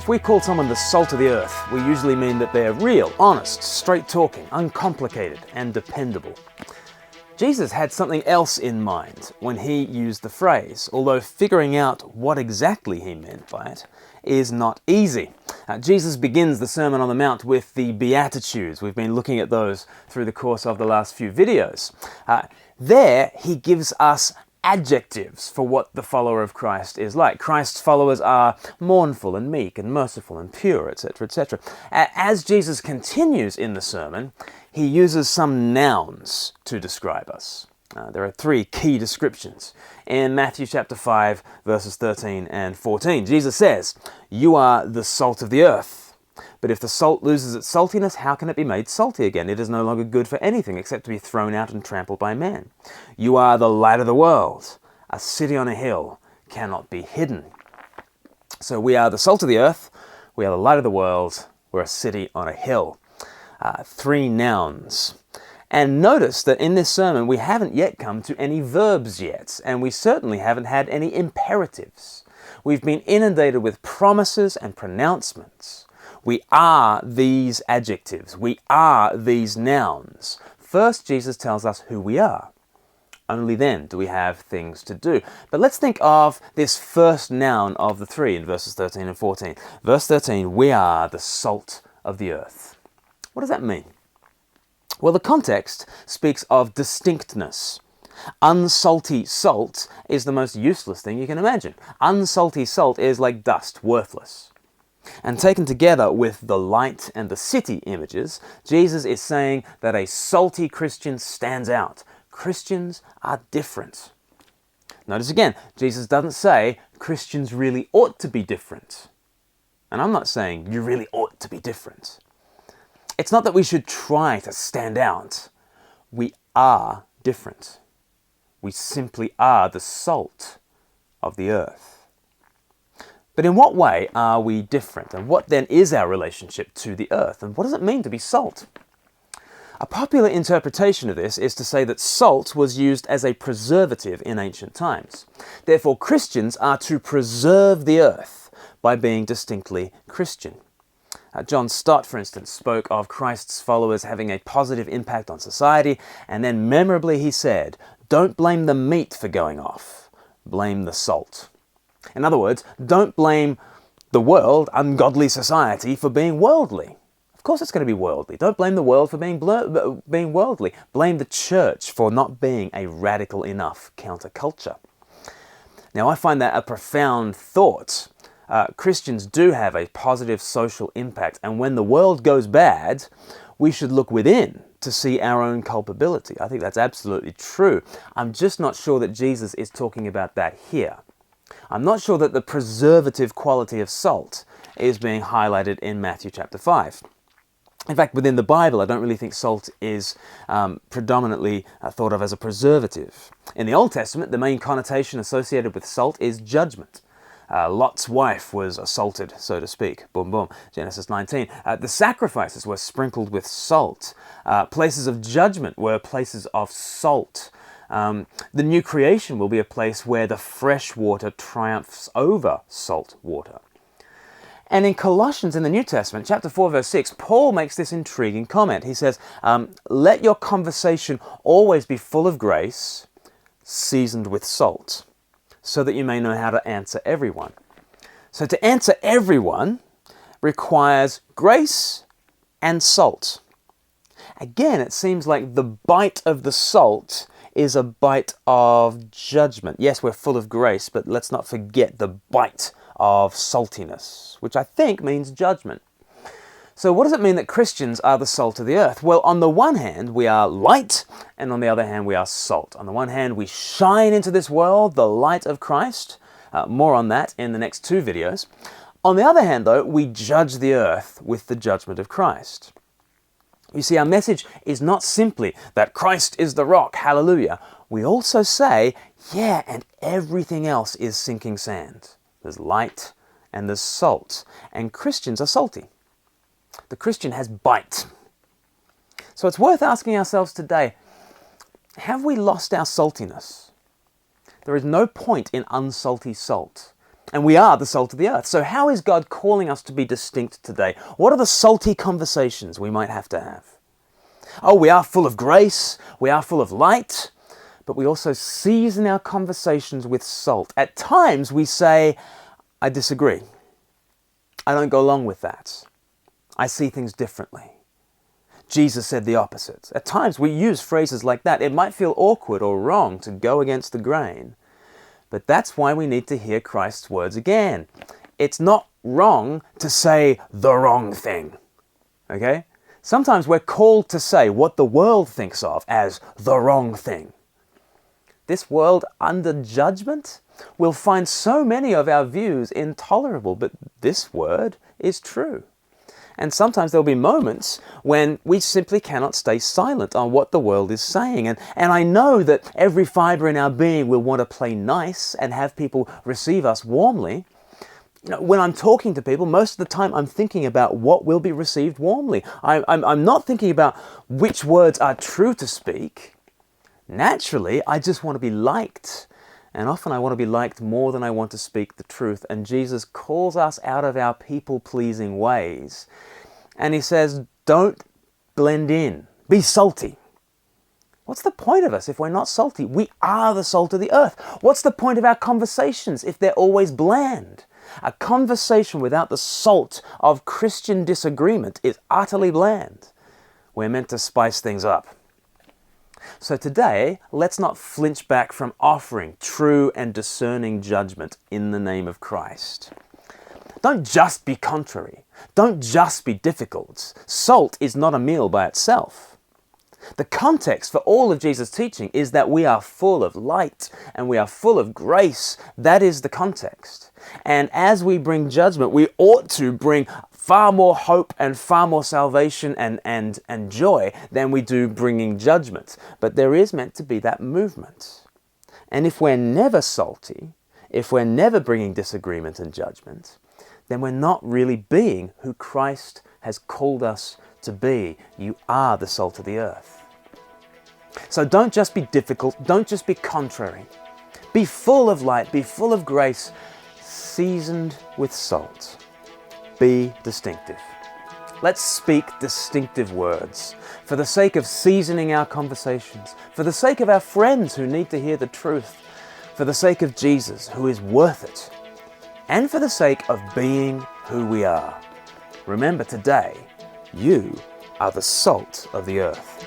If we call someone the salt of the earth, we usually mean that they're real, honest, straight-talking, uncomplicated, and dependable. Jesus had something else in mind when he used the phrase, although figuring out what exactly he meant by it is not easy. Jesus begins the Sermon on the Mount with the Beatitudes. We've been looking at those through the course of the last few videos. There, he gives us adjectives for what the follower of Christ is like. Christ's followers are mournful and meek and merciful and pure, etc., etc. As Jesus continues in the sermon, he uses some nouns to describe us. There are three key descriptions. In Matthew chapter 5, verses 13 and 14, Jesus says, "You are the salt of the earth. But if the salt loses its saltiness, how can it be made salty again? It is no longer good for anything except to be thrown out and trampled by men. You are the light of the world. A city on a hill cannot be hidden." So we are the salt of the earth, we are the light of the world, we're a city on a hill. Three nouns. And notice that in this sermon we haven't yet come to any verbs yet, and we certainly haven't had any imperatives. We've been inundated with promises and pronouncements. We are these adjectives. We are these nouns. First, Jesus tells us who we are. Only then do we have things to do. But let's think of this first noun of the three in verses 13 and 14. Verse 13, we are the salt of the earth. What does that mean? Well, the context speaks of distinctness. Unsalty salt is the most useless thing you can imagine. Unsalty salt is like dust, worthless. And taken together with the light and the city images, Jesus is saying that a salty Christian stands out. Christians are different. Notice again, Jesus doesn't say Christians really ought to be different. And I'm not saying you really ought to be different. It's not that we should try to stand out. We are different. We simply are the salt of the earth. But in what way are we different? And what then is our relationship to the earth? And what does it mean to be salt? A popular interpretation of this is to say that salt was used as a preservative in ancient times. Therefore, Christians are to preserve the earth by being distinctly Christian. John Stott, for instance, spoke of Christ's followers having a positive impact on society, and then memorably he said, "Don't blame the meat for going off, blame the salt." In other words, don't blame the world, ungodly society, for being worldly. Of course it's going to be worldly. Don't blame the world for being worldly. Blame the church for not being a radical enough counterculture. Now, I find that a profound thought. Christians do have a positive social impact, and when the world goes bad, we should look within to see our own culpability. I think that's absolutely true. I'm just not sure that Jesus is talking about that here. I'm not sure that the preservative quality of salt is being highlighted in Matthew chapter 5. In fact, within the Bible, I don't really think salt is predominantly thought of as a preservative. In the Old Testament, the main connotation associated with salt is judgment. Lot's wife was assaulted, so to speak. Boom, boom. Genesis 19. The sacrifices were sprinkled with salt. Places of judgment were places of salt. The new creation will be a place where the fresh water triumphs over salt water. And in Colossians in the New Testament, chapter 4, verse 6, Paul makes this intriguing comment. He says, "Let your conversation always be full of grace, seasoned with salt, so that you may know how to answer everyone." So to answer everyone requires grace and salt. Again, it seems like the bite of the salt is a bite of judgment. Yes, we're full of grace, but let's not forget the bite of saltiness, which I think means judgment. So what does it mean that Christians are the salt of the earth? Well, on the one hand, we are light, and on the other hand, we are salt. On the one hand, we shine into this world the light of Christ. More on that in the next two videos. On the other hand, though, we judge the earth with the judgment of Christ. You see, our message is not simply that Christ is the rock, hallelujah. We also say, yeah, and everything else is sinking sand. There's light and there's salt, and Christians are salty. The Christian has bite. So it's worth asking ourselves today, have we lost our saltiness? There is no point in unsalty salt. And we are the salt of the earth. So how is God calling us to be distinct today? What are the salty conversations we might have to have? Oh, we are full of grace, we are full of light, but we also season our conversations with salt. At times we say, I disagree. I don't go along with that. I see things differently. Jesus said the opposite. At times we use phrases like that. It might feel awkward or wrong to go against the grain, but that's why we need to hear Christ's words again. It's not wrong to say the wrong thing, okay? Sometimes we're called to say what the world thinks of as the wrong thing. This world under judgment will find so many of our views intolerable, but this word is true. And sometimes there'll be moments when we simply cannot stay silent on what the world is saying. And I know that every fiber in our being will want to play nice and have people receive us warmly. You know, when I'm talking to people, most of the time I'm thinking about what will be received warmly. I'm not thinking about which words are true to speak. Naturally, I just want to be liked. And often I want to be liked more than I want to speak the truth. And Jesus calls us out of our people-pleasing ways. And he says, don't blend in. Be salty. What's the point of us if we're not salty? We are the salt of the earth. What's the point of our conversations if they're always bland? A conversation without the salt of Christian disagreement is utterly bland. We're meant to spice things up. So today, let's not flinch back from offering true and discerning judgment in the name of Christ. Don't just be contrary. Don't just be difficult. Salt is not a meal by itself. The context for all of Jesus' teaching is that we are full of light and we are full of grace. That is the context. And as we bring judgment, we ought to bring far more hope and far more salvation and joy than we do bringing judgment. But there is meant to be that movement. And if we're never salty, if we're never bringing disagreement and judgment, then we're not really being who Christ has called us to be. You are the salt of the earth. So don't just be difficult, don't just be contrary. Be full of light, be full of grace, seasoned with salt. Be distinctive. Let's speak distinctive words for the sake of seasoning our conversations, for the sake of our friends who need to hear the truth, for the sake of Jesus who is worth it, and for the sake of being who we are. Remember today, you are the salt of the earth.